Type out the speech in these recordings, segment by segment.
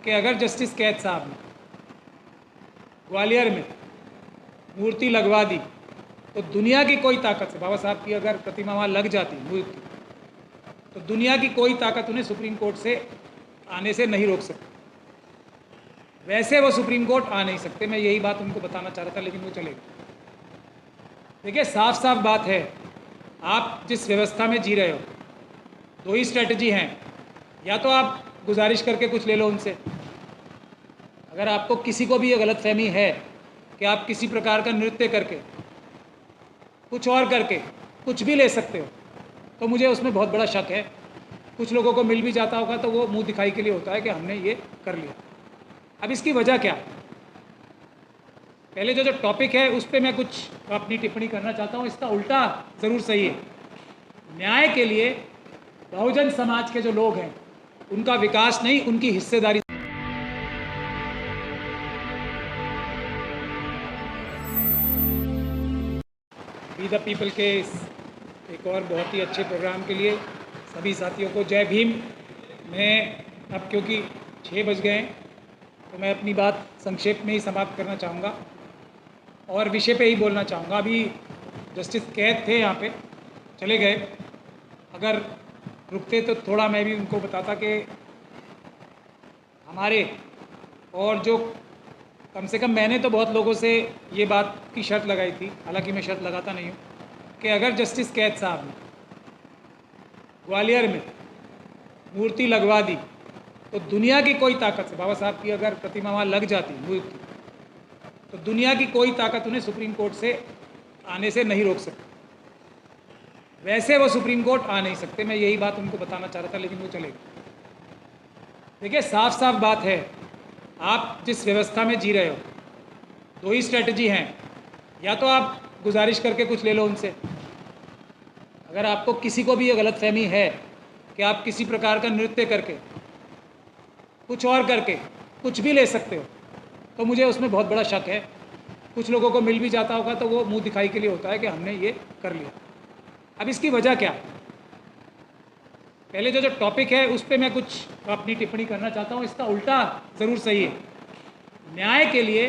कि अगर जस्टिस कैद साहब ने ग्वालियर में मूर्ति लगवा दी तो दुनिया की कोई ताकत से, बाबा साहब की अगर प्रतिमा वहाँ लग जाती मूर्ति, तो दुनिया की कोई ताकत उन्हें सुप्रीम कोर्ट से आने से नहीं रोक सकती। वैसे वो सुप्रीम कोर्ट आ नहीं सकते, मैं यही बात उनको बताना चाह रहा था, लेकिन वो चले गए। देखिए, साफ साफ बात है, आप जिस व्यवस्था में जी रहे हो, दो ही स्ट्रेटजी हैं। या तो आप गुजारिश करके कुछ ले लो उनसे, अगर आपको किसी को भी ये गलतफहमी है कि आप किसी प्रकार का नृत्य करके, कुछ और करके कुछ भी ले सकते हो, तो मुझे उसमें बहुत बड़ा शक है। कुछ लोगों को मिल भी जाता होगा तो वो मुंह दिखाई के लिए होता है कि हमने ये कर लिया। अब इसकी वजह क्या? पहले जो टॉपिक है उस पर मैं कुछ अपनी टिप्पणी करना चाहता हूँ। इसका उल्टा ज़रूर सही है। न्याय के लिए बहुजन समाज के जो लोग हैं उनका विकास नहीं, उनकी हिस्सेदारी। वी द पीपल के इस एक और बहुत ही अच्छे प्रोग्राम के लिए सभी साथियों को जय भीम। मैं अब क्योंकि 6 बज गए हैं तो मैं अपनी बात संक्षेप में ही समाप्त करना चाहूँगा और विषय पे ही बोलना चाहूँगा। अभी जस्टिस कैद थे, यहाँ पे चले गए। अगर रुकते तो थोड़ा मैं भी उनको बताता कि हमारे और जो कम से कम मैंने तो बहुत लोगों से ये बात की शर्त लगाई थी, हालांकि मैं शर्त लगाता नहीं हूँ, कि अगर जस्टिस कैद साहब ने ग्वालियर में मूर्ति लगवा दी तो दुनिया की कोई ताकत से, बाबा साहब की अगर प्रतिमा वहाँ लग जाती मूर्ति, तो दुनिया की कोई ताकत उन्हें सुप्रीम कोर्ट से आने से नहीं रोक सकती। वैसे वो सुप्रीम कोर्ट आ नहीं सकते, मैं यही बात उनको बताना चाह रहा था, लेकिन वो चले गए। देखिए, साफ साफ बात है, आप जिस व्यवस्था में जी रहे हो, दो ही स्ट्रेटजी हैं। या तो आप गुजारिश करके कुछ ले लो उनसे, अगर आपको किसी को भी ये गलतफहमी है कि आप किसी प्रकार का नृत्य करके, कुछ और करके कुछ भी ले सकते हो, तो मुझे उसमें बहुत बड़ा शक है। कुछ लोगों को मिल भी जाता होगा तो वो मुंह दिखाई के लिए होता है कि हमने ये कर लिया। अब इसकी वजह क्या? पहले जो टॉपिक है उस पर मैं कुछ अपनी टिप्पणी करना चाहता हूँ। इसका उल्टा ज़रूर सही है। न्याय के लिए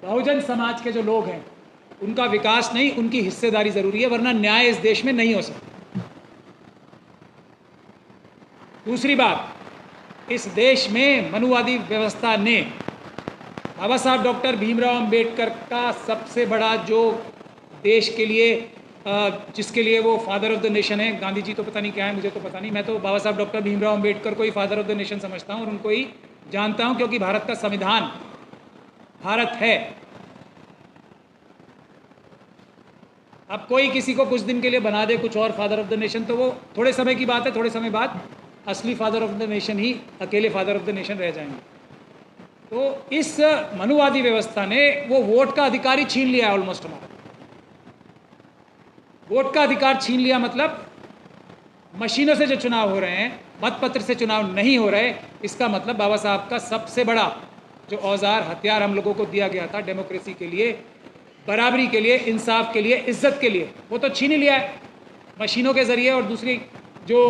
बहुजन समाज के जो लोग हैं उनका विकास नहीं, उनकी हिस्सेदारी ज़रूरी है, वरना न्याय इस देश में नहीं हो सकता। दूसरी बात, इस देश में मनुवादी व्यवस्था ने बाबा साहब डॉक्टर भीमराव अंबेडकर का सबसे बड़ा जो देश के लिए जिसके लिए वो फादर ऑफ द नेशन है, गांधी जी तो पता नहीं क्या है, मुझे तो पता नहीं, मैं तो बाबा साहब डॉक्टर भीमराव अंबेडकर को ही फादर ऑफ द नेशन समझता हूँ और उनको ही जानता हूँ, क्योंकि भारत का संविधान भारत है। अब कोई किसी को कुछ दिन के लिए बना दे कुछ और फादर ऑफ द नेशन, तो वो थोड़े समय की बात है, थोड़े समय बाद असली फादर ऑफ द नेशन ही अकेले फादर ऑफ द नेशन रह जाएंगे। तो इस मनुवादी व्यवस्था ने वो वोट का अधिकार ही छीन लिया है ऑलमोस्ट। हमारा वोट का अधिकार छीन लिया मतलब मशीनों से जो चुनाव हो रहे हैं, मतपत्र से चुनाव नहीं हो रहे। इसका मतलब बाबा साहब का सबसे बड़ा जो औजार हथियार हम लोगों को दिया गया था डेमोक्रेसी के लिए, बराबरी के लिए, इंसाफ के लिए, इज्जत के लिए, वो तो छीन ही लिया है मशीनों के ज़रिए और दूसरी जो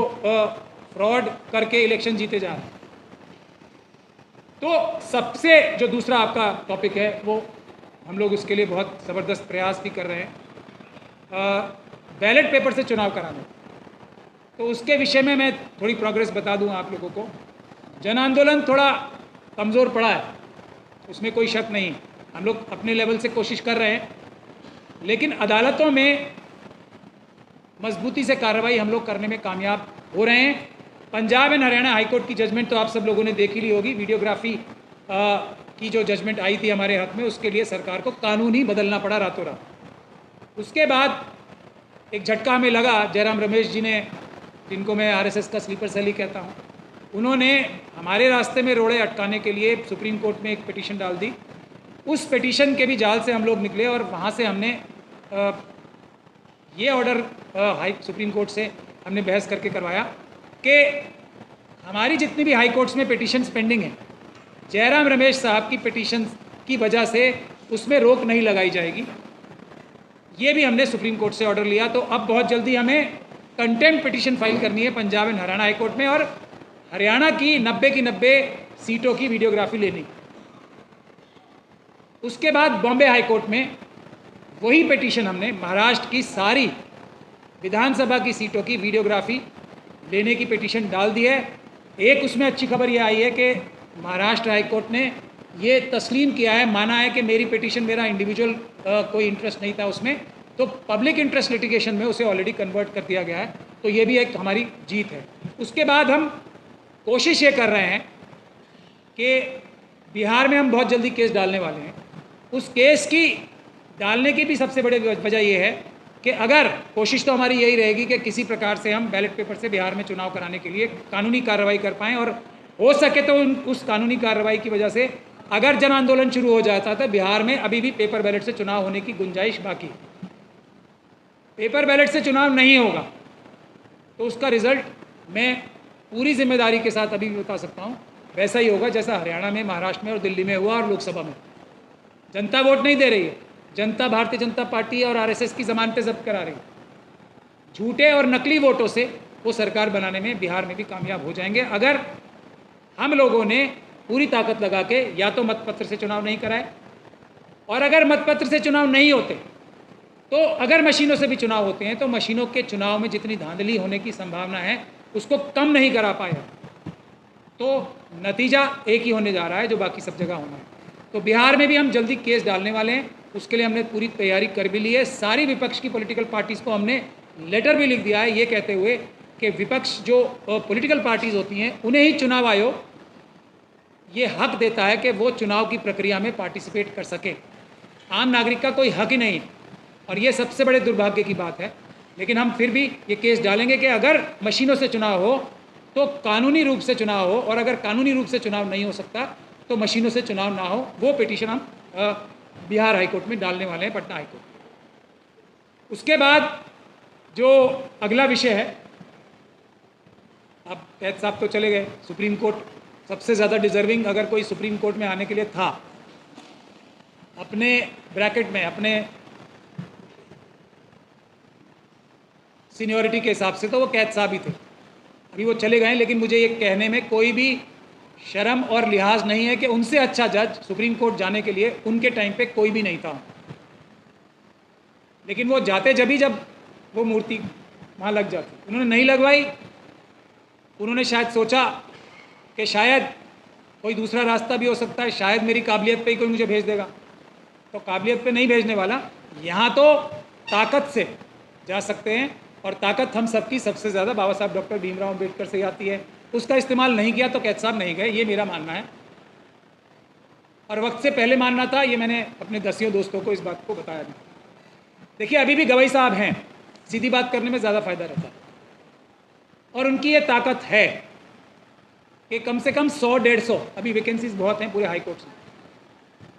फ्रॉड करके इलेक्शन जीते जा रहे हैं। तो सबसे जो दूसरा आपका टॉपिक है वो हम लोग उसके लिए बहुत ज़बरदस्त प्रयास भी कर रहे हैं, बैलेट पेपर से चुनाव कराना। तो उसके विषय में मैं थोड़ी प्रोग्रेस बता दूं आप लोगों को। जन आंदोलन थोड़ा कमज़ोर पड़ा है, उसमें कोई शक नहीं। हम लोग अपने लेवल से कोशिश कर रहे हैं, लेकिन अदालतों में मजबूती से कार्रवाई हम लोग करने में कामयाब हो रहे हैं। पंजाब एंड हरियाणा हाईकोर्ट की जजमेंट तो आप सब लोगों ने देख ही ली होगी। वीडियोग्राफी की जो जजमेंट आई थी हमारे हक में, उसके लिए सरकार को कानून ही बदलना पड़ा रातों रात। उसके बाद एक झटका हमें लगा, जयराम रमेश जी ने, जिनको मैं आरएसएस का स्लीपर सेल ही कहता हूँ, उन्होंने हमारे रास्ते में रोड़े अटकाने के लिए सुप्रीम कोर्ट में एक पिटीशन डाल दी। उस पिटीशन के भी जाल से हम लोग निकले और वहाँ से हमने ये ऑर्डर सुप्रीम कोर्ट से हमने बहस करके करवाया कि हमारी जितनी भी हाई कोर्ट्स में पिटीशन्स पेंडिंग हैं, जयराम रमेश साहब की पिटीशन की वजह से उसमें रोक नहीं लगाई जाएगी। ये भी हमने सुप्रीम कोर्ट से ऑर्डर लिया। तो अब बहुत जल्दी हमें कंटेम्प्ट पिटीशन फाइल करनी है Punjab and Haryana high court में, और हरियाणा की 90 की 90 सीटों की वीडियोग्राफी लेनी। उसके बाद बॉम्बे हाई कोर्ट में वही पिटीशन हमने महाराष्ट्र की सारी विधानसभा की सीटों की वीडियोग्राफी लेने की पिटीशन डाल दी है। एक उसमें अच्छी खबर ये आई है कि महाराष्ट्र हाई कोर्ट ने ये तस्लीम किया है, माना है कि मेरी पिटीशन, मेरा इंडिविजुअल कोई इंटरेस्ट नहीं था उसमें, तो पब्लिक इंटरेस्ट लिटिगेशन में उसे ऑलरेडी कन्वर्ट कर दिया गया है। तो ये भी एक हमारी जीत है। उसके बाद हम कोशिश ये कर रहे हैं कि बिहार में हम बहुत जल्दी केस डालने वाले हैं। उस केस की डालने की भी सबसे बड़ी वजह ये है कि अगर कोशिश तो हमारी यही रहेगी कि किसी प्रकार से हम बैलेट पेपर से बिहार में चुनाव कराने के लिए कानूनी कार्रवाई कर पाएँ, और हो सके तो उस कानूनी कार्रवाई की वजह से अगर जन आंदोलन शुरू हो जाता तो बिहार में अभी भी पेपर बैलेट से चुनाव होने की गुंजाइश बाकी है। पेपर बैलेट से चुनाव नहीं होगा तो उसका रिजल्ट मैं पूरी जिम्मेदारी के साथ अभी भी बता सकता हूँ, वैसा ही होगा जैसा हरियाणा में, महाराष्ट्र में और दिल्ली में हुआ और लोकसभा में। जनता वोट नहीं दे रही है, जनता भारतीय जनता पार्टी और आरएसएस की जमानतें जब्त करा रही है। झूठे और नकली वोटों से वो सरकार बनाने में बिहार में भी कामयाब हो जाएंगे अगर हम लोगों ने पूरी ताकत लगा के या तो मतपत्र से चुनाव नहीं कराए, और अगर मतपत्र से चुनाव नहीं होते तो अगर मशीनों से भी चुनाव होते हैं तो मशीनों के चुनाव में जितनी धांधली होने की संभावना है उसको कम नहीं करा पाया, तो नतीजा एक ही होने जा रहा है जो बाकी सब जगह होना है। तो बिहार में भी हम जल्दी केस डालने वाले हैं, उसके लिए हमने पूरी तैयारी कर भी ली है। सारी विपक्ष की पॉलिटिकल पार्टीज़ को हमने लेटर भी लिख दिया है ये कहते हुए कि विपक्ष जो पॉलिटिकल पार्टीज़ होती हैं उन्हें ही चुनाव आयोग ये हक देता है कि वो चुनाव की प्रक्रिया में पार्टिसिपेट कर सके। आम नागरिक का कोई हक ही नहीं, और ये सबसे बड़े दुर्भाग्य की बात है। लेकिन हम फिर भी ये केस डालेंगे कि अगर मशीनों से चुनाव हो तो कानूनी रूप से चुनाव हो, और अगर कानूनी रूप से चुनाव नहीं हो सकता तो मशीनों से चुनाव ना हो। वो पिटीशन हम बिहार हाईकोर्ट में डालने वाले हैं, पटना हाईकोर्ट। उसके बाद जो अगला विषय है, अब कैद साहब तो चले गए, सुप्रीम कोर्ट सबसे ज़्यादा डिजर्विंग अगर कोई सुप्रीम कोर्ट में आने के लिए था अपने ब्रैकेट में, अपने सीनियरिटी के हिसाब से, तो वो कैद साहब ही थे। अभी वो चले गए, लेकिन मुझे ये कहने में कोई भी शर्म और लिहाज नहीं है कि उनसे अच्छा जज सुप्रीम कोर्ट जाने के लिए उनके टाइम पे कोई भी नहीं था। लेकिन वो जाते जब वो मूर्ति वहाँ लग जाती, उन्होंने नहीं लगवाई। उन्होंने शायद सोचा कि शायद कोई दूसरा रास्ता भी हो सकता है, शायद मेरी काबिलियत पे ही कोई मुझे भेज देगा। तो काबिलियत पे नहीं भेजने वाला, यहाँ तो ताकत से जा सकते हैं, और ताकत हम सबकी सबसे ज़्यादा बाबा साहब डॉक्टर भीमराव अम्बेडकर से आती है। उसका इस्तेमाल नहीं किया तो कैद साहब नहीं गए, ये मेरा मानना है। और वक्त से पहले मानना था, ये मैंने अपने दसियों दोस्तों को इस बात को बताया भी। देखिए अभी भी गवई साहब हैं, सीधी बात करने में ज़्यादा फायदा रहता है, और उनकी ये ताकत है कि कम से कम 100-150 अभी वैकेंसीज बहुत हैं पूरे हाई कोर्ट में।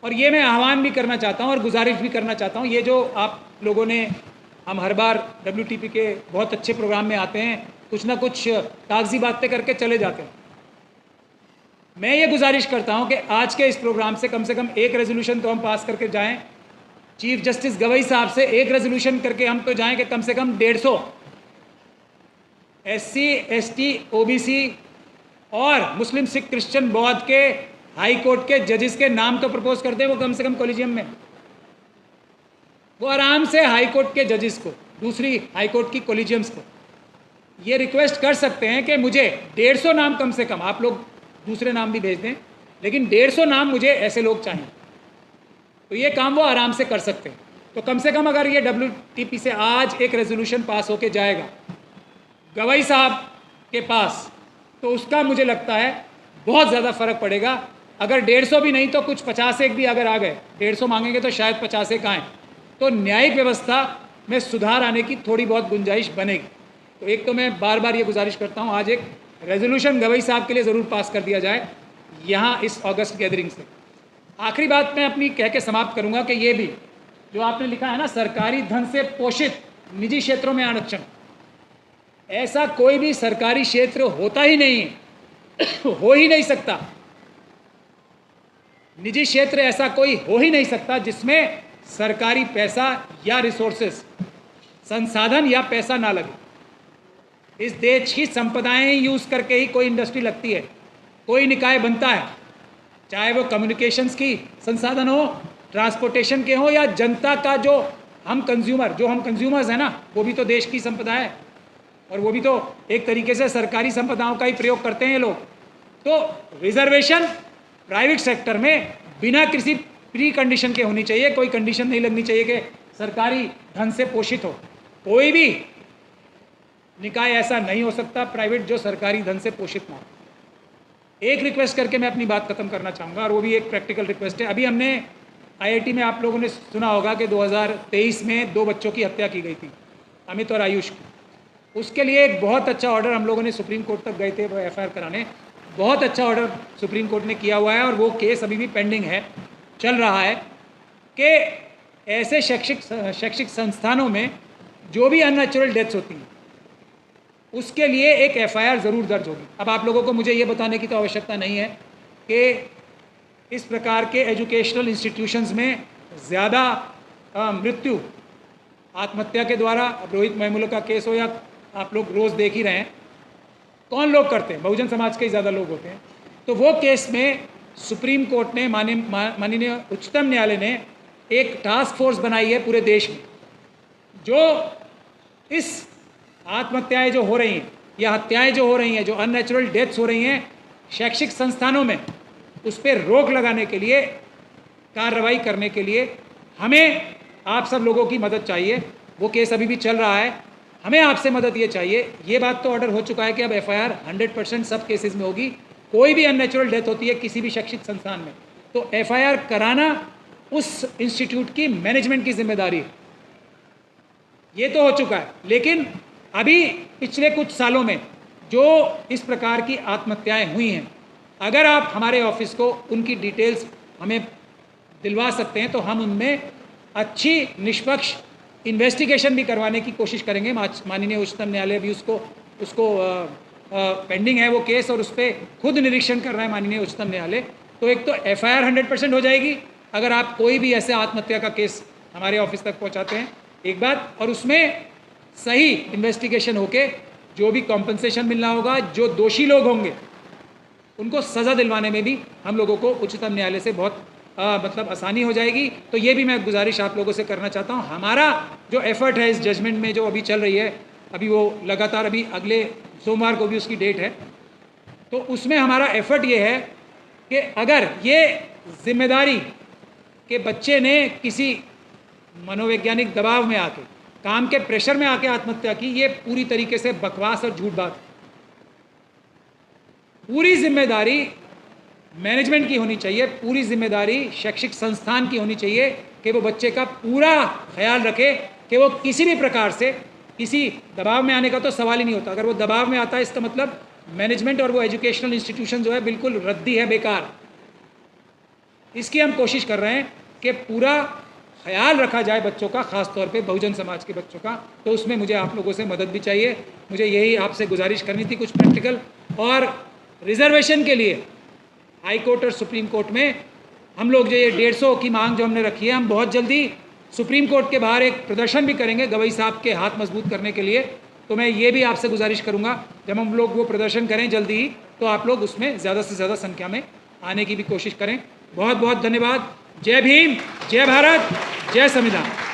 और ये मैं आह्वान भी करना चाहता हूँ और गुजारिश भी करना चाहता हूँ, ये जो आप लोगों ने, हम हर बार WTP के बहुत अच्छे प्रोग्राम में आते हैं, कुछ ना कुछ कागजी बातें करके चले जाते हैं। मैं ये गुजारिश करता हूँ कि आज के इस प्रोग्राम से कम एक रेजोल्यूशन तो हम पास करके जाएं। चीफ जस्टिस गवई साहब से एक रेजोल्यूशन करके हम तो जाएं कि कम से कम 150 SC ST OBC और मुस्लिम सिख क्रिश्चियन बौद्ध के हाई कोर्ट के जजेस के नाम तो प्रपोज करते हैं, वो कम से कम कॉलेजियम में वो आराम से हाई कोर्ट के जजेस को, दूसरी हाई कोर्ट की कॉलेजियम्स को ये रिक्वेस्ट कर सकते हैं कि मुझे 150 नाम कम से कम, आप लोग दूसरे नाम भी भेज दें, लेकिन 150 नाम मुझे ऐसे लोग चाहिए। तो ये काम वो आराम से कर सकते हैं। तो कम से कम अगर ये WTP से आज एक रेजोल्यूशन पास होके जाएगा गवई साहब के पास, तो उसका मुझे लगता है बहुत ज़्यादा फ़र्क पड़ेगा। अगर 150 भी नहीं तो कुछ 50 एक भी अगर आ गए, 150 मांगेंगे तो शायद 50 एक आएँ, तो न्यायिक व्यवस्था में सुधार आने की थोड़ी बहुत गुंजाइश बनेगी। तो एक तो मैं बार बार ये गुजारिश करता हूँ, आज एक रेजोल्यूशन गवई साहब के लिए ज़रूर पास कर दिया जाए यहाँ इस अगस्त गैदरिंग से। आखिरी बात मैं अपनी कह के समाप्त करूँगा कि ये भी जो आपने लिखा है ना, सरकारी धन से पोषित निजी क्षेत्रों में आरक्षण, ऐसा कोई भी सरकारी क्षेत्र होता ही नहीं है हो ही नहीं सकता। निजी क्षेत्र ऐसा कोई हो ही नहीं सकता जिसमें सरकारी पैसा या रिसोर्सेस, संसाधन या पैसा ना लगे। इस देश की संपदाएं यूज़ करके ही कोई इंडस्ट्री लगती है। कोई निकाय बनता है, चाहे वो कम्युनिकेशंस की संसाधन हो, ट्रांसपोर्टेशन के हो, या जनता का जो हम कंज्यूमर्स हैं ना, वो भी तो देश की संपदा है, और वो भी तो एक तरीके से सरकारी संपदाओं का ही प्रयोग करते हैं ये लोग। तो रिजर्वेशन प्राइवेट सेक्टर में बिना किसी प्री कंडीशन के होनी चाहिए, कोई कंडीशन नहीं लगनी चाहिए कि सरकारी धन से पोषित हो। कोई भी निकाय ऐसा नहीं हो सकता प्राइवेट जो सरकारी धन से पोषित ना हो। एक रिक्वेस्ट करके मैं अपनी बात खत्म करना चाहूँगा, और वो भी एक प्रैक्टिकल रिक्वेस्ट है। अभी हमने आईआईटी में, आप लोगों ने सुना होगा कि 2023 में 2 बच्चों की हत्या की गई थी, अमित और आयुष की। उसके लिए एक बहुत अच्छा ऑर्डर हम लोगों ने सुप्रीम कोर्ट तक गए थे एफआईआर कराने, बहुत अच्छा ऑर्डर सुप्रीम कोर्ट ने किया हुआ है, और वो केस अभी भी पेंडिंग है, चल रहा है, कि ऐसे शैक्षिक संस्थानों में जो भी अननेचुरल डेथ्स होती हैं उसके लिए एक एफआईआर ज़रूर दर्ज होगी। अब आप लोगों को मुझे ये बताने की तो आवश्यकता नहीं है कि इस प्रकार के एजुकेशनल इंस्टीट्यूशंस में ज़्यादा मृत्यु आत्महत्या के द्वारा, अब रोहित महमूला का केस हो या आप लोग रोज़ देख ही रहे हैं, कौन लोग करते हैं? बहुजन समाज के ही ज़्यादा लोग होते हैं। तो वो केस में सुप्रीम कोर्ट ने, माननीय उच्चतम न्यायालय ने एक टास्क फोर्स बनाई है पूरे देश में, जो इस आत्महत्याएं जो हो रही हैं या हत्याएं जो हो रही हैं, जो अननेचुरल डेथ्स हो रही हैं शैक्षिक संस्थानों में, उस पर रोक लगाने के लिए, कार्रवाई करने के लिए हमें आप सब लोगों की मदद चाहिए। वो केस अभी भी चल रहा है, हमें आपसे मदद ये चाहिए। ये बात तो ऑर्डर हो चुका है कि अब एफआईआर 100% सब केसेस में होगी। कोई भी अननेचुरल डेथ होती है किसी भी शैक्षिक संस्थान में, तो एफआईआर कराना उस इंस्टीट्यूट की मैनेजमेंट की जिम्मेदारी है। ये तो हो चुका है, लेकिन अभी पिछले कुछ सालों में जो इस प्रकार की आत्महत्याएं हुई हैं, अगर आप हमारे ऑफिस को उनकी डिटेल्स हमें दिलवा सकते हैं तो हम उनमें अच्छी निष्पक्ष इन्वेस्टिगेशन भी करवाने की कोशिश करेंगे। माननीय उच्चतम न्यायालय भी उसको पेंडिंग है वो केस, और उस पर खुद निरीक्षण कर रहा है माननीय उच्चतम न्यायालय। तो एक तो एफआईआर 100% हो जाएगी अगर आप कोई भी ऐसे आत्महत्या का केस हमारे ऑफिस तक पहुंचाते हैं, एक बात, और उसमें सही इन्वेस्टिगेशन होके जो भी कॉम्पनसेशन मिलना होगा, जो दोषी लोग होंगे उनको सज़ा दिलवाने में भी हम लोगों को उच्चतम न्यायालय से बहुत मतलब आसानी हो जाएगी। तो ये भी मैं गुजारिश आप लोगों से करना चाहता हूँ। हमारा जो एफर्ट है इस जजमेंट में जो अभी चल रही है, अभी वो लगातार, अभी अगले सोमवार को भी उसकी डेट है, तो उसमें हमारा एफर्ट ये है कि अगर ये जिम्मेदारी कि बच्चे ने किसी मनोवैज्ञानिक दबाव में आके, काम के प्रेशर में आके आत्महत्या की, ये पूरी तरीके से बकवास और झूठ बात। पूरी जिम्मेदारी मैनेजमेंट की होनी चाहिए, पूरी जिम्मेदारी शैक्षिक संस्थान की होनी चाहिए कि वो बच्चे का पूरा ख्याल रखे कि वो किसी भी प्रकार से किसी दबाव में आने का तो सवाल ही नहीं होता। अगर वो दबाव में आता है इसका मतलब मैनेजमेंट और वो एजुकेशनल इंस्टीट्यूशन जो है बिल्कुल रद्दी है, बेकार। इसकी हम कोशिश कर रहे हैं कि पूरा ख्याल रखा जाए बच्चों का, ख़ास तौर पे बहुजन समाज के बच्चों का। तो उसमें मुझे आप लोगों से मदद भी चाहिए। मुझे यही आपसे गुजारिश करनी थी, कुछ प्रैक्टिकल। और रिजर्वेशन के लिए हाई कोर्ट और सुप्रीम कोर्ट में हम लोग जो ये 150 की मांग जो हमने रखी है, हम बहुत जल्दी सुप्रीम कोर्ट के बाहर एक प्रदर्शन भी करेंगे गवई साहब के हाथ मजबूत करने के लिए। तो मैं ये भी आपसे गुजारिश करूँगा, जब हम लोग वो प्रदर्शन करें जल्दी ही, तो आप लोग उसमें ज़्यादा से ज़्यादा संख्या में आने की भी कोशिश करें। बहुत बहुत धन्यवाद। जय भीम, जय भारत, जय संविधान।